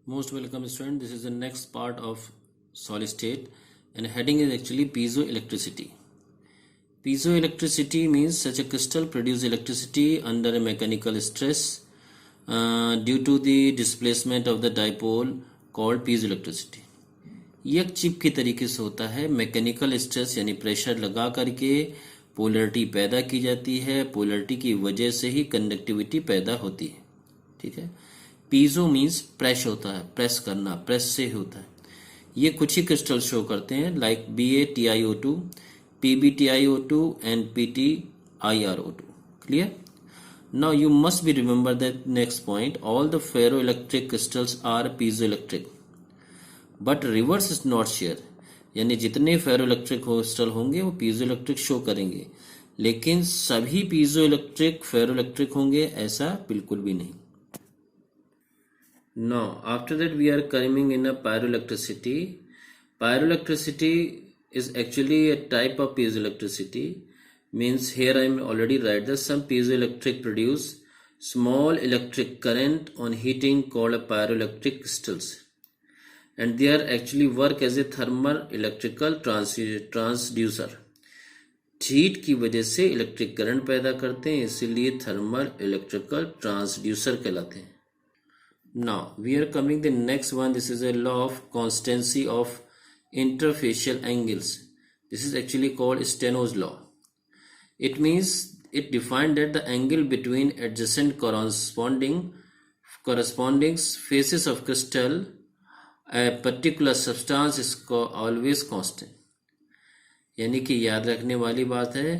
Most welcome student. This is the next part of solid state and heading is actually piezoelectricity. Piezoelectricity means such a crystal produces electricity under a mechanical stress due to the displacement of the dipole called piezoelectricity. ये एक chip की तरीके से होता है, mechanical stress यानी pressure लगा करके पोलरिटी पैदा की जाती है, पोलरिटी की वजह से ही कंडक्टिविटी पैदा होती है. ठीक है. पीजो मीन्स प्रेस होता है, प्रेस करना, प्रेस से होता है. ये कुछ ही क्रिस्टल शो करते हैं like BaTiO2, PbTiO2 and PtIrO2. Clear? Now you must be remember that next point, all the ferroelectric crystals are piezoelectric but reverse is not share. यानी जितने फेरोइलेक्ट्रिक क्रिस्टल होंगे वो पीजोइलेक्ट्रिक शो करेंगे, लेकिन सभी piezoelectric ferroelectric होंगे ऐसा बिल्कुल भी नहीं. Now, after that we are coming in a pyroelectricity. Pyroelectricity is actually a type of piezoelectricity. Means here I am already write that some piezoelectric produce small electric current on heating called a pyroelectric crystals. And they are actually work as a thermal electrical transducer. Heat की वजह से electric current पैदा करते हैं, इसीलिए thermal electrical transducer कहलाते हैं. Now we are coming the next one. This is a law of constancy of interfacial angles. This is actually called Steno's law. It means it defined that the angle between adjacent corresponding faces of crystal a particular substance is always constant. यानी कि याद रखने वाली बात है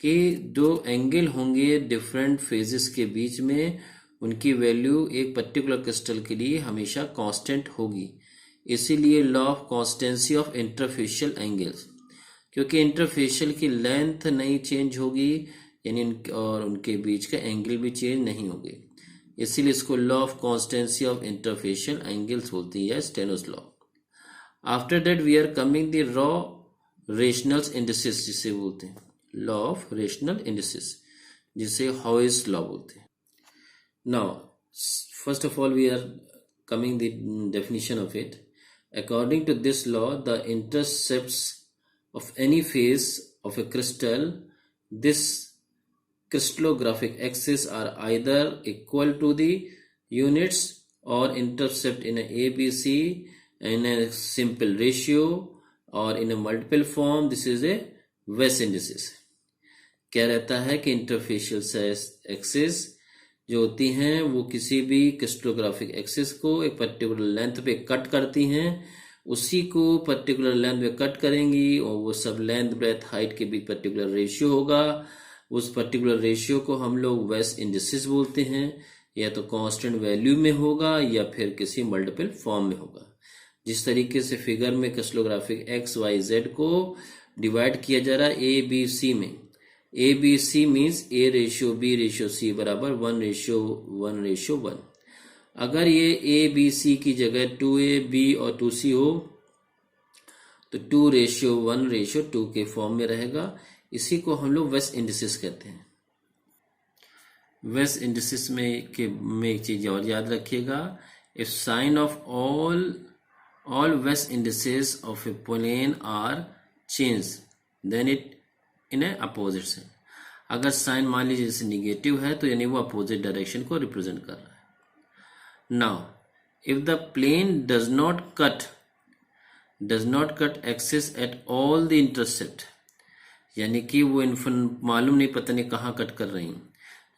कि दो angle होंगे डिफरेंट फेजेस के बीच में, उनकी वैल्यू एक पर्टिकुलर क्रिस्टल के लिए हमेशा कांस्टेंट होगी. इसीलिए law of constancy of interfacial angles, क्योंकि इंटरफेशियल की लेंथ नहीं चेंज होगी यानी और उनके बीच का एंगल भी चेंज नहीं होंगे, इसीलिए इसको law of constancy of interfacial angles बोलती है, Steno's law. After that we are coming the law rationals indices जिसे बोलते हैं, लॉ ऑफ रेशनल इंडिसेस जिसे हॉयस लॉ बोलते हैं. Now, first of all, we are coming the definition of it. According to this law, the intercepts of any phase of a crystal, this crystallographic axis are either equal to the units or intercept in a ABC in a simple ratio or in a multiple form. This is a Wess indices. क्या रहता है कि interfacial axis जो होती हैं वो किसी भी क्रिस्टलोग्राफिक एक्सिस को एक पर्टिकुलर लेंथ पे कट करती हैं, उसी को पर्टिकुलर लेंथ पे कट करेंगी और वो सब लेंथ ब्रेथ हाइट के बीच पर्टिकुलर रेशियो होगा. उस पर्टिकुलर रेशियो को हम लोग वेस इंडिसेस बोलते हैं. या तो कांस्टेंट वैल्यू में होगा या फिर किसी मल्टीपल फॉर्म में होगा. जिस तरीके से फिगर में क्रिस्टलोग्राफिक XYZ को डिवाइड किया जा रहा है ABC में, ABC मीन्स A/B/C बराबर 1:1:1. अगर ये ABC की जगह 2AB और 2C हो तो 2:1:2 के फॉर्म में रहेगा. इसी को हम लोग वेस इंडिसेस कहते हैं. वेस इंडिसेस में एक चीज और याद रखिएगा, if sign of all Wess indices of a plane are changed then it in a opposite sign. अगर साइन मान लीजिए जैसे निगेटिव है तो यानी वो अपोजिट डायरेक्शन को रिप्रेजेंट कर रहा है. Now if the plane does not cut axis at all the intercept, यानी कि वो मालूम नहीं पता नहीं कहाँ कट कर रही,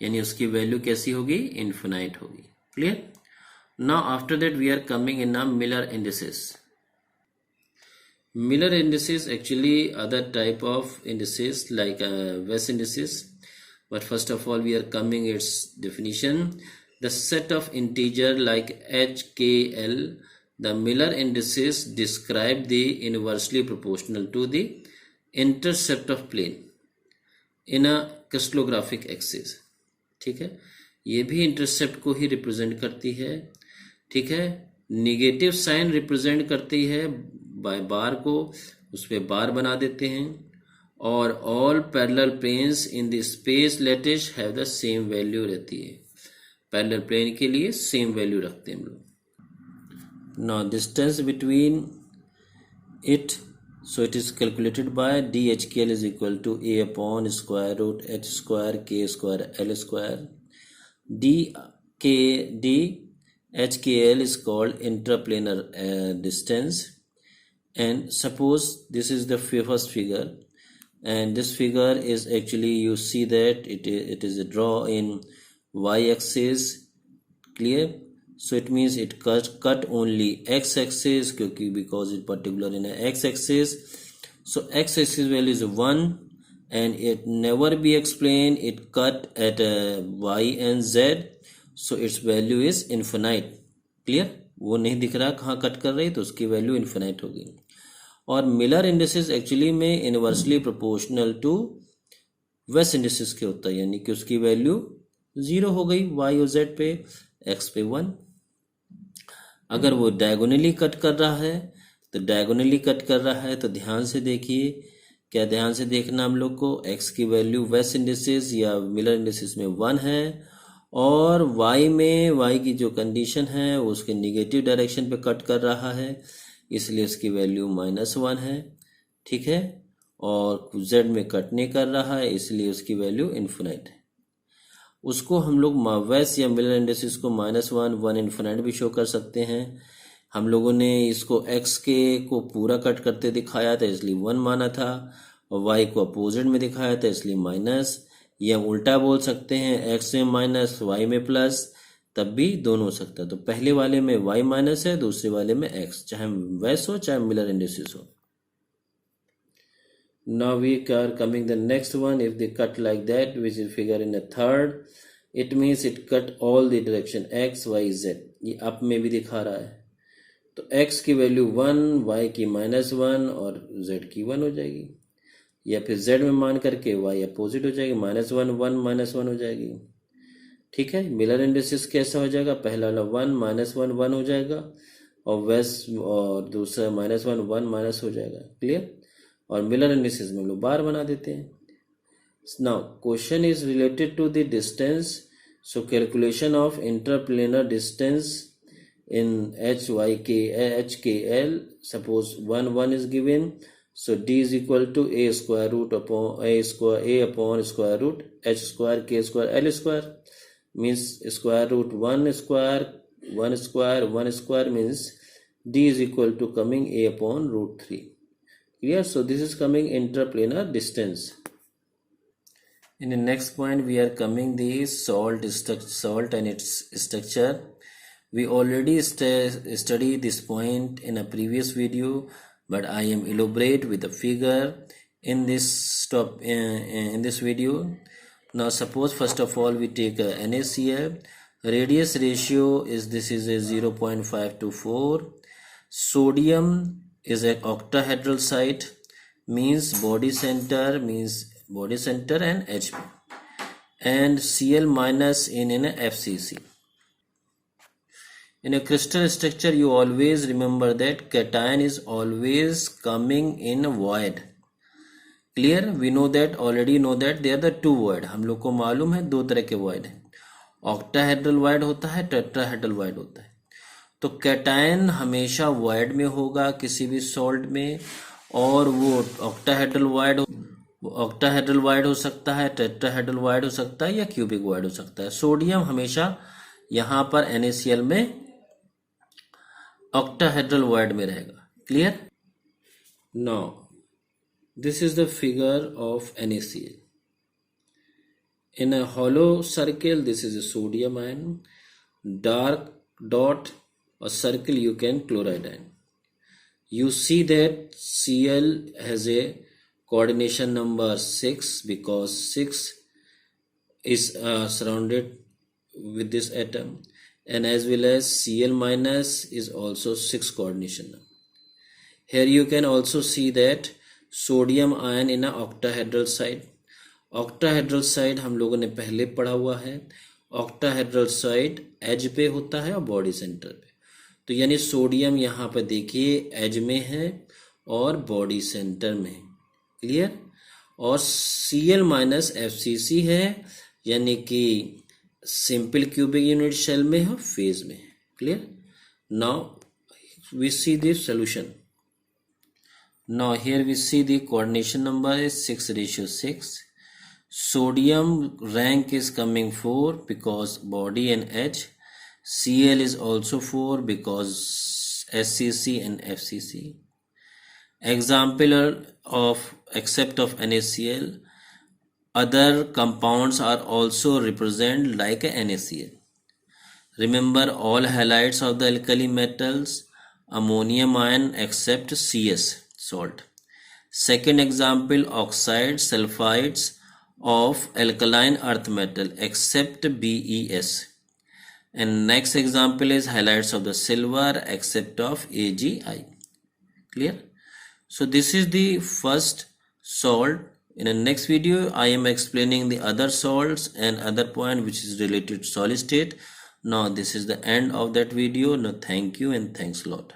यानी उसकी वैल्यू कैसी होगी, इन्फिनाइट होगी. Clear? Now after that we are coming in Miller indices. Miller indices actually other type of indices like Wess indices, but first of all we are coming its definition. The set of integer like H, K, L, the Miller indices describe the inversely proportional to the intercept of plane in a crystallographic axis. ठीक है, ये भी intercept को ही represent करती है. ठीक है, negative sign represent करती है बाय बार को, उस पर बार बना देते हैं. और all parallel planes in the space lattice have the same value रहती है. पैरेलल प्लेन के लिए सेम वैल्यू रखते हैं हम लोग. Now distance between it, so it is calculated by DHKL is equal to A upon square root H square K square L square. DHKL is called intraplanar distance. And suppose this is the first figure, and this figure is actually, you see that it is a draw in y-axis. Clear? So it means it cut only x-axis, because it particular in a x-axis. So x-axis value is 1, and it never be explained it cut at y and z, so its value is infinite. Clear? वो नहीं दिख रहा कहाँ cut कर रही, तो उसकी value infinite होगी. और मिलर इंडिसेस एक्चुअली में inversely proportional to Weiss indices के होता है, यानी कि उसकी वैल्यू 0 हो गई y और z पे, x पे 1. अगर वो डायगोनली कट कर रहा है, तो डायगोनली कट कर रहा है तो ध्यान से देखिए. क्या ध्यान से देखना हम लोग को, x की वैल्यू वेस्ट इंडिसेस या मिलर इंडिसेस में 1 है, और y में y की जो कंडीशन है वो उसके निगेटिव डायरेक्शन पे कट कर रहा है, इसलिए इसकी वैल्यू -1 है. ठीक है? और z में कट नहीं कर रहा है, इसलिए उसकी वैल्यू इन्फिनाइट है. उसको हम लोग वेस्ट या मिलर इंडिसेस को -1, 1 इन्फिनाइट भी शो कर सकते हैं. हम लोगों ने इसको x के को पूरा कट करते दिखाया था, इसलिए 1 माना था, और y को अपोजिट में दिखाया था, इसलिए माइनस. या उल्टा बोल सकते हैं, x में माइनस y में प्लस, तब भी दोनों हो सकता है. तो पहले वाले में y माइनस है, दूसरे वाले में x, चाहे वेस्ट हो चाहे मिलर इंडिसेस हो. Now we are coming the next one. If they cut like that, which is figure in a third, it means it cut all the direction x, y, z. ये up में भी दिखा रहा है. तो x की value 1, y की -1 और z की 1 हो जाएगी. या फिर z में मान करके y अपोजिट हो जाएगी, -1, 1, -1 हो जाएगी. ठीक है? मिलर इंडिसेस कैसा हो जाएगा, पहला वाला 1, -1, 1 हो जाएगा, और वेस्ट और दूसरा -1, 1 माइनस हो जाएगा. क्लियर? और मिलर इंडिसेस में हम लोग बार बना देते हैं. Now question is related to the distance. So calculation of interplanar distance in HKL. Suppose 1, 1 is given, so D is equal to A square root upon A upon square root H square K square L square, means square root 1 square 1 square 1 square, means D is equal to coming A upon root 3. Clear? So this is coming interplanar distance. In the next point we are coming the salt and its structure. We already studied this point in a previous video, but I am elaborate with a figure in this video. Now suppose first of all we take a NaCl. Radius ratio is, this is a 0.524. Sodium is an octahedral site, means body center and H, and Cl minus in a FCC. In a crystal structure, you always remember that cation is always coming in a void. Clear? We know that, already know that there are the two void. हम लोग को मालूम है दो तरह के void है. Octahedral void होता है, टेट्राहेड्रल void होता है. तो कैटायन हमेशा void में होगा किसी भी सॉल्ट में, और वो ऑक्टाहेड्रल void हो सकता है, टेट्राहेड्रल void हो सकता है, या क्यूबिक void हो सकता है. सोडियम हमेशा यहाँ पर NaCl में octahedral void में रहेगा. Clear? Now this is the figure of NaCl. In a hollow circle, this is a sodium ion. Dark dot or circle you can chloride ion. You see that Cl has a coordination number 6, because 6 is surrounded with this atom, and as well as Cl minus is also 6 coordination number. Here you can also see that sodium ion in a octahedral side. Octahedral side हम लोगों ने पहले पढ़ा हुआ है. octahedral side as पे होता है और बॉडी सेंटर पे. तो यानी सोडियम यहाँ पर देखिए एज में है और बॉडी सेंटर में. क्लियर? और Cl माइनस FCC है, यानी कि सिंपल क्यूबिक यूनिट शेल में है, फेज में. Clear? Now we see the solution. Now here we see the coordination number is 6:6. Sodium rank is coming 4 because body and H. Cl is also 4 because SCC and FCC. Example of except of NaCl, other compounds are also represented like a NaCl. Remember all halides of the alkali metals, ammonium ion except CS salt. Second example, oxides, sulfides of alkaline earth metal except BeS. And next example is halides of the silver except of AgI. Clear? So this is the first salt. In the next video I am explaining the other salts and other point which is related to solid state. Now this is the end of that video. Now thank you and thanks a lot.